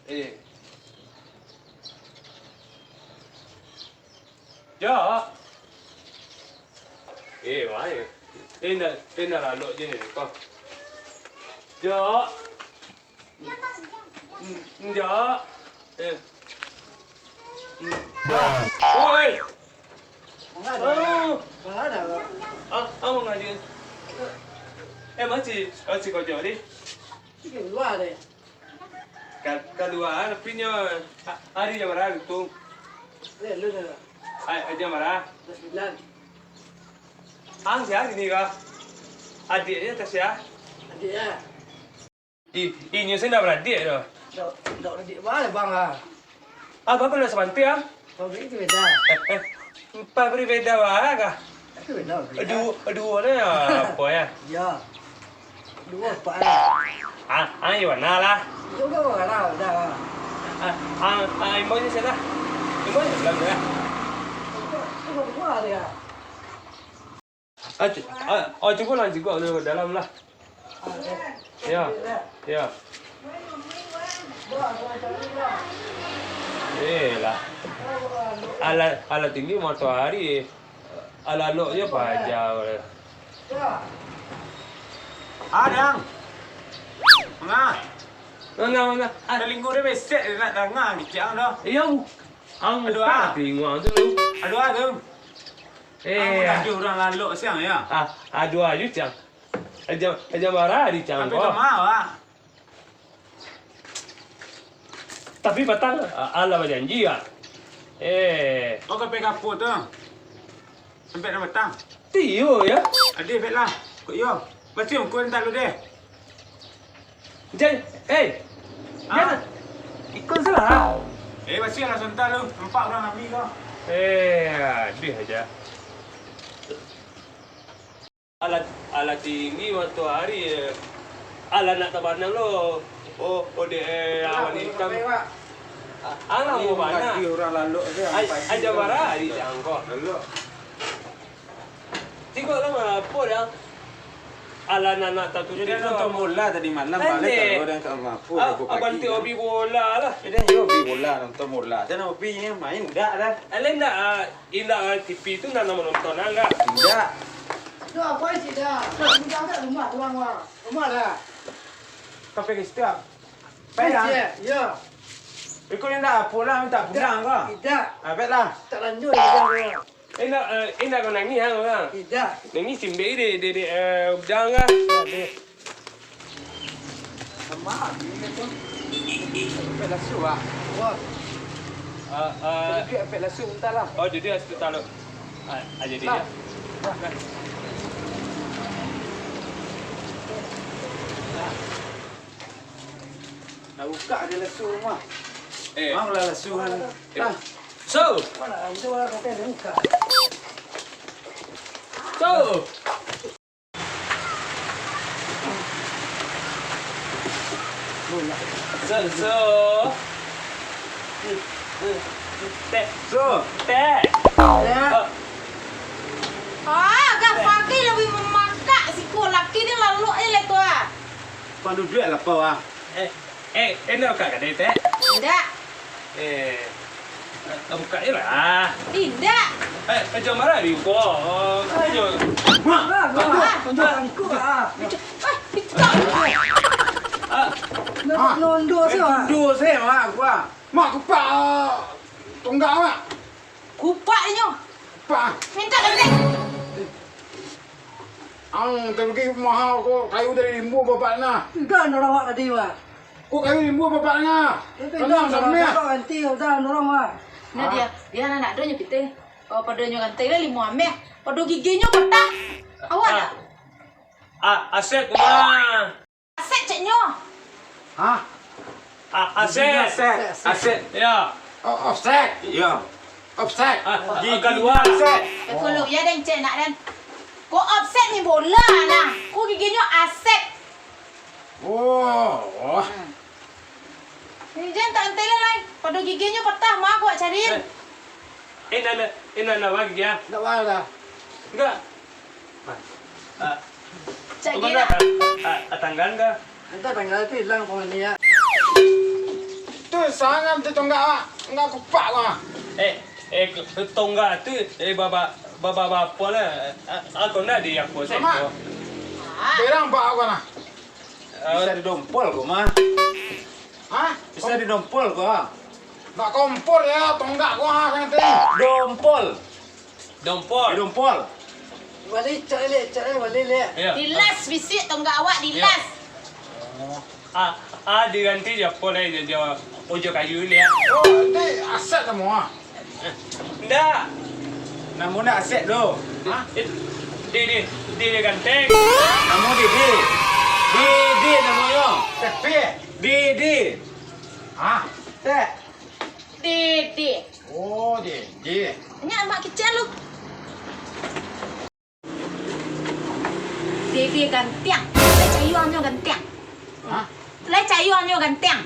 Dạ. Má ơi. Tên là lộ trên này con. Dạ. Dạ. Ôi. Ông ngồi đi. Em ở chị có chỗ đi. Cái luar deh. Kedua, pinya hari jam berapa tu? Lu. Jam berapa? 9. Ang siapa ini kah? Adiknya tak siapa? Adik ya. Ini saya dah beradik dah. Dok adik mana bang ah? Apa nak sebanti ah? Kau beri itu beda. Empat beri beda wah kah? Itu beda. Dua ni apa ya? Ya. Dua apa? Ang warna lah. Itu kau mana dah? Ibu ni siapa? Ibu ni dalam ni. Itu dua dia. Cukup lah juga dalam lah. Ya. Lah. Ala tinggi matahari. Ala loknya pajau. Adang. Mangga. Ada lingkungan dia besar nak dengar ni cakap dah. Iya. Ang Aduh, tinggal tu. Aduh. Ada orang lalu siang ya. Aduh aja cang. Aja marah di cang. Tapi tak mau ah. Tapi batang ala berjanji ya. Kau ke kapur tu. Sampai nak petang. Tio ya. Ada bet lah. Kau yo. Macam kau entar lu deh. Jangan. Jangan. Ikut salah. Masih lah sebentar lu. Nampak orang Nabi kau. Dia aja. Ala tinggi matahari. Ala nak tabarnang lo. Awan hitam. Ala mau mana? Ada orang lalu tu. Aja marah di jangkau. Lalu. Tiga lama apa dah? Ala nak tak tu Dia nonton bola tadi malam balik kalau orang tak mampu aku pagi. Abang tengok hobi bola lah. Dia hobi bola nonton bola. Dia hobi ni main enggak dah. Alain nak indah TV tu nak nonton enggak? Enggak. Itu apa sih dah? Mudah tak rumah tuang wah. Rumah dah. Kau pergi setiap. Payah. Ya. Ikut yang dah pulang minta pulang kau. Tidak. Baiklah. Tak lanjut dia. Enak kau nangis hang orang. Tidak. Nangis simbe de udang ah. Sama ini tu. Baiklah suah. Wah. Dia baiklah suah entahlah. Oh jadi hospital lo. Aja dia. Nak buka dia lesu rumah. Mau lah lesuhan. Lah. So. Mana itu orang kata dia buka. So. Teh. Agak pagi lebih memangkak si kau laki ni lalu le tu ah. Pandu duit lah kau ah. Enak kak ada teh? Tidak. Buka je lah. Tidak. Macam mana ni kau? Aku ah. Nondo sih ah. Dua saya mak gua. Mak kupak tunggal mak. Kupak ni nyo. Kupak. Minta lagi. Ang terpergi mahal kau kayu dari limbu bapak na. Dah orang awak tadi wah. Kau kayu limbu bapak na. Kenal sama ya. Kau nanti dah orang wah. Nah dia anak donya kita. Oh pada nyo gantai lah 5 ameh. Pada giginya patah. Awak dah. Aset mah. Aset cek nyo. Hah? Aset. Ya. Offset. Ya. Offset. Kedua aset. Kalau ya dan cek nak dan. Kau offset ni bola nah. Kau giginya aset. Oh. Ni jangan tak gantai lah lain. Pada giginya patah. Mak aku cariin. Ini nak bagi ya? Tak apa dah. Enggak. Cek gila. Tanggan ke? Nanti tanggal itu hilang kau ni ya. Tu sangat tu tonggak enggak kupak gua. tonggak tu baba pola aku nak dia aku saya. Sama. Berang pak gua nah. Bisa didompol gua mah. Hah? Bisa didompol gua. Nak kompor ya tonggak gua yang penting. Dompol. Dompol. Balik cak balik le. Dilas bisik tonggak awak dilas. Diganti je pola je ojo kayu ni. Oh, ini aset semua. Ndak. Namun nak aset do. Hah? Dia ganteng. Namun di namanya. Tepi. Di. Hah? Teh. Dede. Oh, di. Nyak mak kecil lu. Dede ganteng. Lai cayu anyo ganteng. Hah? Lai cayu anyo ganteng.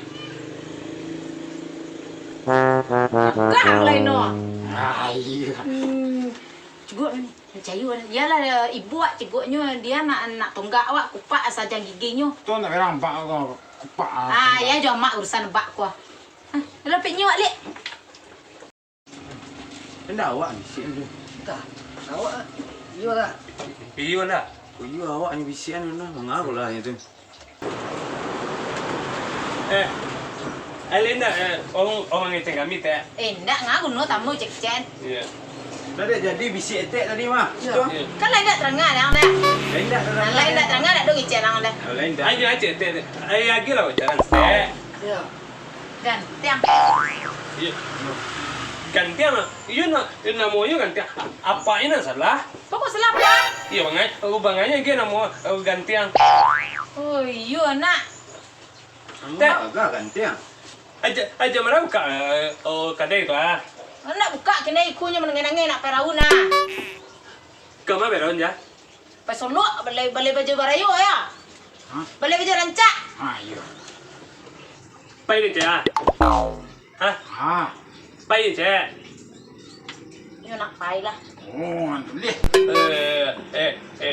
Kang lai no. Iya. Ceguk ni. Cayu yalah ibu awak ceguknya dia nak tonggak awak kupak saja giginya. Tu nak berang pak gua kupak. Ya jom mak urusan bak ku. Lepik nyok lek. Hendak awak ni bisik tu. Tak. Awak iya lah. Iyo lah. Oh, iya awak ni bisik ni lah. Mengaku lah itu. Alina orang itu kami tak. Ndak ngaku no tamu cek cen. Ya. Dah jadi bisik attack tadi mah. Kan lain dak terangah dah dah. Lain dak terangah dak dong icen dah. Lain dah. Aja tak. Ayah gila jalan saya. Ya. Ganteng. Iya. Gantian, iya namanya gantian. Apa ini salah? Pokok salah apa? Iya banganya dia nama gantian. Oh iya nak. Agak gantian. Aja mana buka kedai tu ah? Nak buka kena ikunya menengah-nengah nak perauna. Kamu beron ya? Pasolok balai baju barayo ya. Hah? Balai baju rancak. Iya. Pai ni je. Hah? Pai je. Yo nak pai lah. Oh, leh.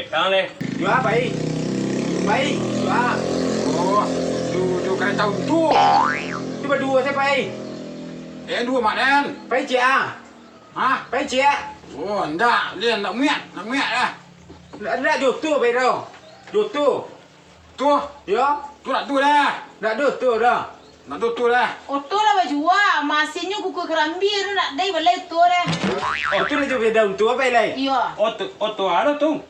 Kang le. Dua pai. Dua. Oh, du kena tahu tu. Tu berdua saya pai. Dua mak dan. Pai je ah. Hah? Pai je. Oh, ndak, dia nak miat dah. Nak tu pai dah. Tu. Tu. Ya. Tu nak tu dah. Nak tu dah. Nak tu dah. Oto lah baju wah, masihnya kuku kerambi tu nak dai balai tu dah. Oh, tu lah je daun tu apa lai? Iya. Oto ada tu.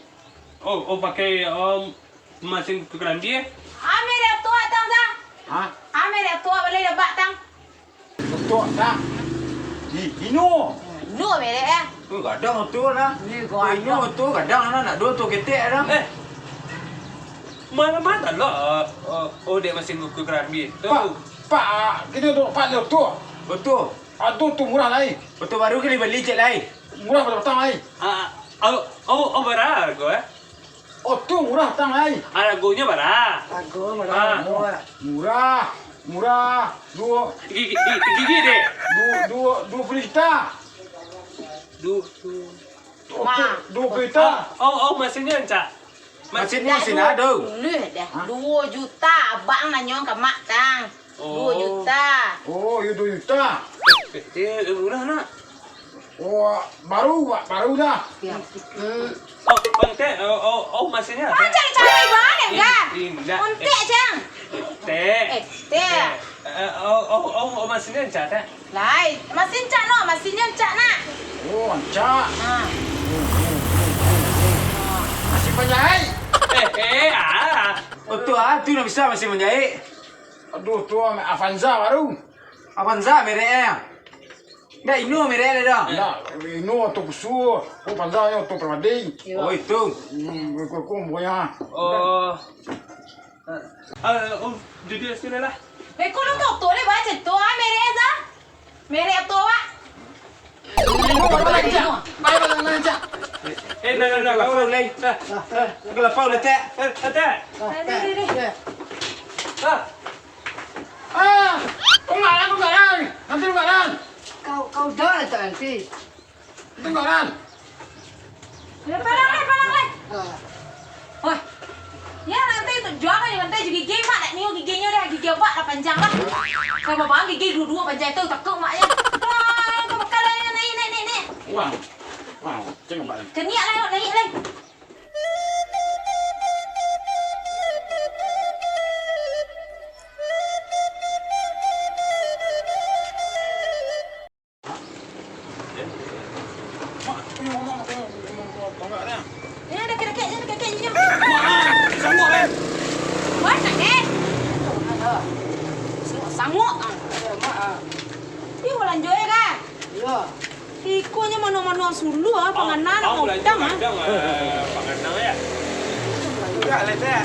Oh pakai mesin kerambi. Amir ya tua tang sang. Hah? Amir ya tua balai dah bak tang. Tu dah. Ino. No mere ya. Tu kadang tu lah. Ni gadang. Ino tu kadang nak dua tu ketek dah. Mana lah. Dia mesin kerambi. Tu. Pak, kita tu pak tu. Betul. Aduh tu murah lai. Betul baru kali beli cek lai. Murah pada petang lai. Berapa harga? Oh tu murah petang lai. Harganya berapa? Aku mana? Murah. Gigi deh. 20 juta. 20 juta. Mesinnya encak. Mesinnya mesin ada. Leh dah. 2 juta abang nanya ke mak tang. 2 juta. Oh, 2 juta. Murah nak. Oh, baru dah. Ontek. Mesinnya. Cari banyak kan? Ontek cang. Teh. Teh. Mesinnya encak tak? Lai, mesin cak no, mesinnya cak nak. Oh, cak. Masih penjahit. Betul tu nak bisa masih menjahit. Aduh, tu Avanza baru. Avanza merek. Dah Ino merek dah. Dah, Ino tu busur. Avanza tu permading. Oh, itu. Kau punya. Jujur sini lah. Kau nak tu le baca tu merek za. Merek tu wak. Nak lapau lagi. Nak lapau le tak? Tak. Kau ngaran. Nanti lu ngaran. Kau dah tak nanti. Itu ngaran. Palang. Wah. Ya nanti tu jual kan nanti juga gigi mak nak niu giginya dah gigi awak lah panjang lah. Kalau bang gigi dua-dua panjang tu takut maknya. Wah, kau makan lah naik. Wow. Wow, jangan balik. Keniak lah, naik lah. Ini ada kakek. Sanggup kan? Buat nak kan? Sanggup. Dia ulang joy kan? Ya. Ikunya mana-mana sulu ah, panganan mau udang ah. Panganan ya. Enggak lah teh.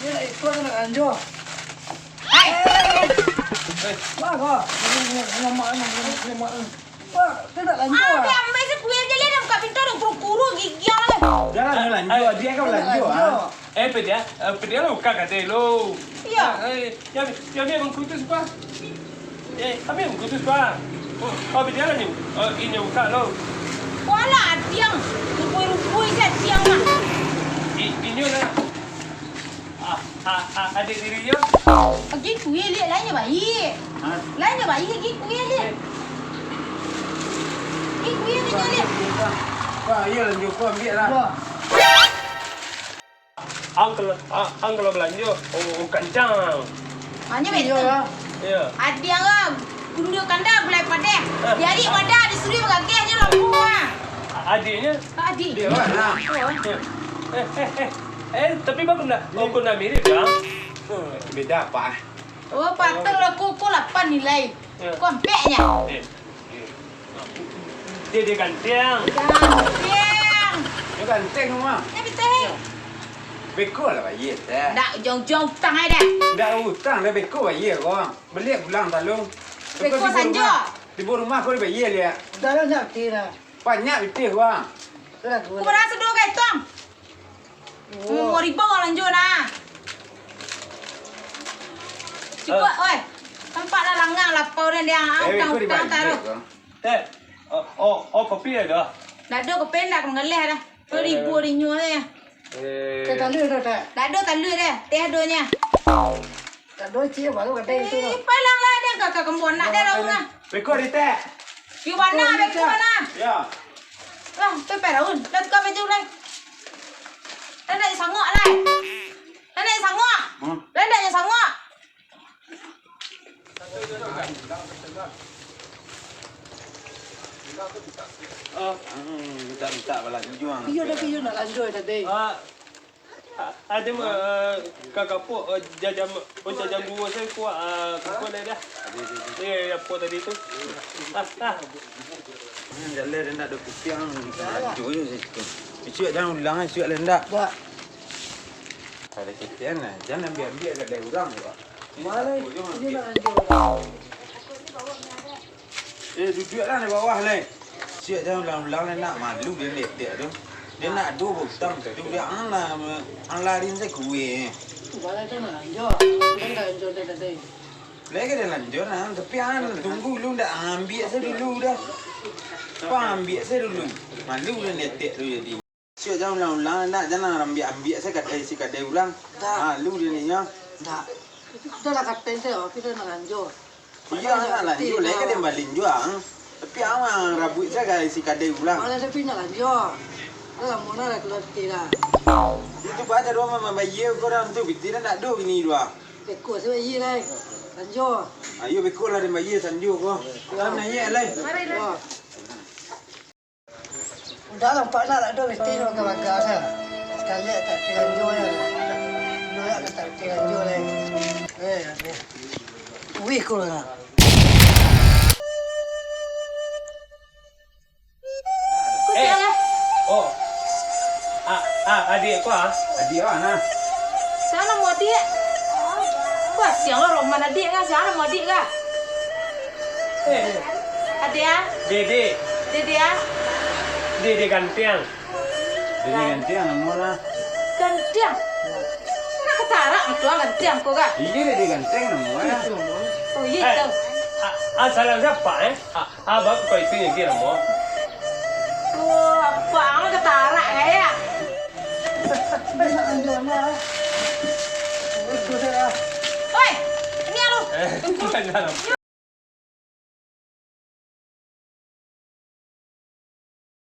Ni ikut nak anjur. Hai. Wah kau. Ni mak. Wah, tidak lanjut. Ah, ambil sepuih je lihat buka pintu dong kuru gigi lah. Jangan lanjut, dia kan lanjut ah. Pedia lo kakak lo. Iya. Ya mengkutus pa. Kami mengkutus pa. Oh pedia lah ni. Ini buka lo. Wala tiang. Rupui saya tiang mah. Ini lah. Adik diri dia. Gigi kuih lihat lainnya bayi. Lainnya bayi gigi kuih lihat. Gigi kuih lihat. Wah, iya lanjut kau ambil lah. Angkel belanja. Oh kencang. Hanya Ya. betul. Ya. Ada yang kundur kandang belai pada. Jadi wadah disuruh bergagih hanya lampu ah. Adiknya. Adik. Dia mana? Tapi bagus nak. Kau nak mirip kan? Beda apa? Oh, patut lah kuku 8 nilai. Kau ampeknya. Dia ganteng. Ganteng. Dia ganteng semua. Ni betul. Beko lah bayi teh. Tak jong-jong tang ai dah. Dah utang dah beko bayi kau. Beli pulang talung. Beko sanja. Di rumah kau bayi dia. Dah nak tira. Banyak betul kau. Dah Ku berasa dulu kai tong. Mau ribu orang lanjut nah. Cukup, oi. Tempat dah langgang lapau dan dia utang taruh. Kopi ada. Dah ada kependak mengeleh dah. Ribu rinyu dia. Kita lu dah tak. Dah ada talui dia. Teh adonya. Tak doi cia baru kata itu. Palang lah dia kakak kembon nak dia raun lah. Beko di teh. Di mana beko mana? Ya. Lah, pepe raun. Dah tukar baju lai. Dah nak sangok lai. Dah nak sangok. Dah nak sangok. Minta balas juang. Iyo nak lanjut tadi. Ada kakak po jajam dua saya kuat kuat dah. Ni apa tadi tu? Jalan rendah dok piang. Jujur situ. Siap jangan ulang siap rendah. Dah. Ada kita nah, jangan ambil kat dari orang juga. Mana ini nak lanjut. Duduklah di bawah lah. Siap jangan ulang-ulang nak malu dia tu. Dia nak dua butang tu dia ang larin saya kuih. Mana tu nak lanjut. Kita nak lanjut tadi. Lagi dia lanjut nah, tapi tunggu dulu dah ambil saya dulu dah. Ambil saya dulu. Malu dia netek tu jadi. Siap jangan ulang-ulang nak jangan ambil saya kat dari ulang. Malu dia ni ya. Tak. Kita nak kata tu, kita nak lanjut. Iya nak lanjut lagi dia balik juang. Tapi awang rabut saya isi kadai ulang. Mana tapi nak lanjut. Dah mana nak keluar tira. Itu baca dua mama bayi korang tu bitir nak do gini dua. Beko saya bayi lah. Lanjut. Ayo beko lah dia bayi sanju ko. Dalam nanya lah. Mari lah. Dah nampak nak ada mesti orang kebakar saya. Sekali tak lanjut ya. Nak tak lanjut lah. Wih kau lah. Oh. Adik kau Adik mana? Sana mau adik. Wah, siang lah roman adik kan? Sana mau adik kan? Adik ah? Dede. Dede ah? Dede ganteng. Jadi ganti anak mana? Ganteng. Nak ketarak betul ganteng kau kan? Iya dia ganteng nama ya. Oh iya tu. Salam siapa Abang kau itu yang kira mo. Oh, apa ang ketarak kaya? Nak lanjut lah. tu saya. Oi, ini lu. Jangan.